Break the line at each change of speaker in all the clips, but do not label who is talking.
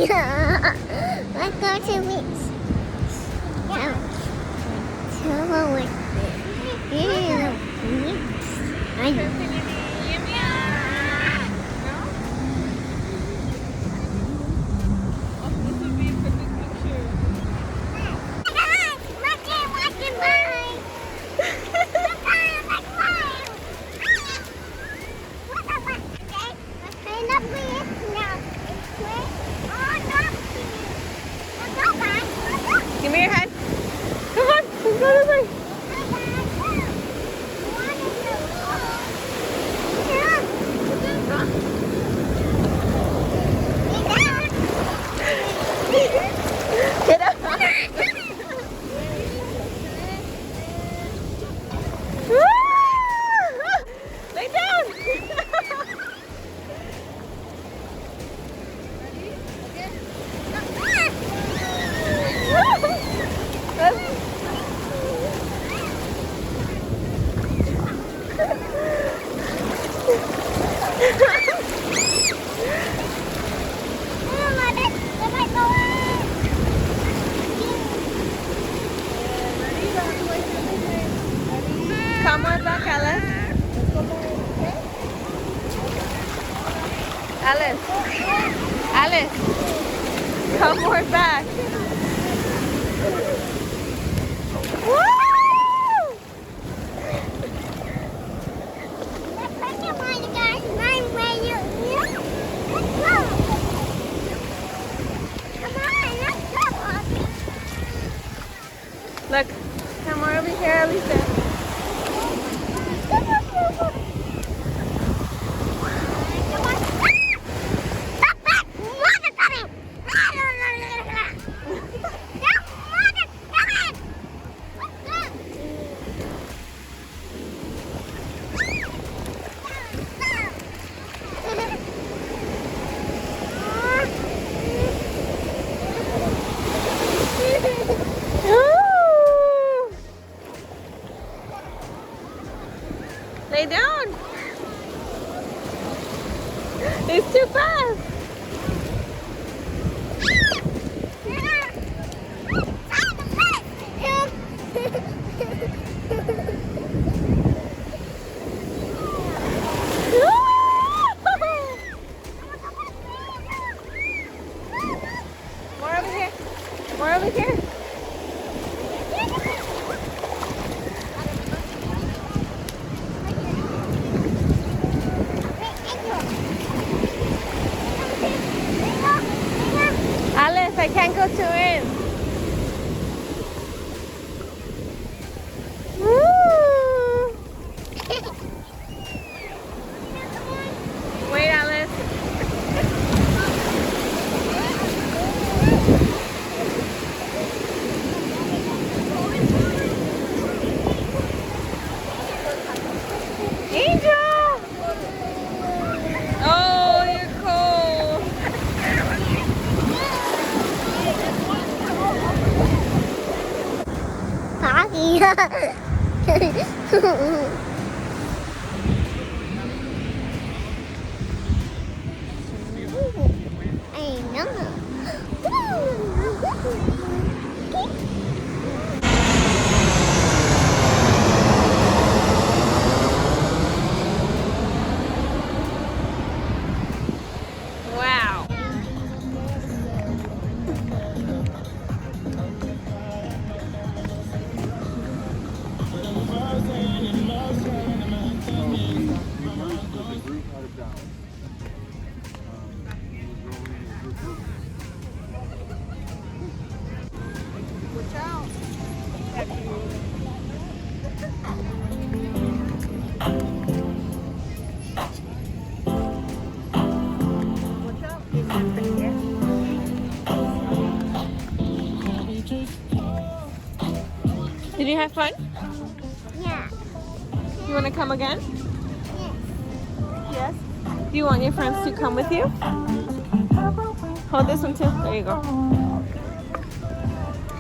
Let's go to beach. Come on with I know.
Give me your hand. Come on, let's go this way. Get up. Lay down. Come on back, Alice. Alice. Alice. Come more back. Woo! Look, come more over here, Alicia. Lay down. It's too fast. More over here. More over here. Alice, I can't go too in. Woo! Wait, Alice. Angel! Oh, you're cold.
I know.
Wow. Did you have fun?
Yeah.
You want to come again?
Yes.
Yes. Do you want your friends to come with you? Hold this one too. There you go.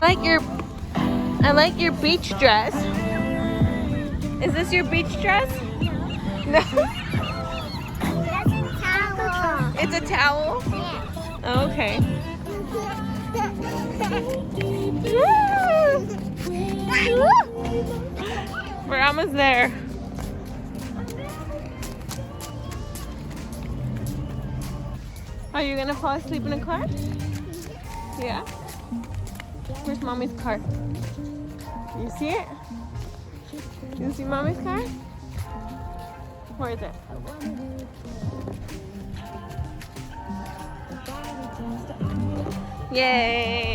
I like your beach dress. Is this your beach dress? No.
That's a towel.
It's a towel?
Yes.
Oh, okay. We're almost there. Are you gonna fall asleep in the car? Yeah? Where's mommy's car? You see it? You see mommy's car? Where is it? Yay!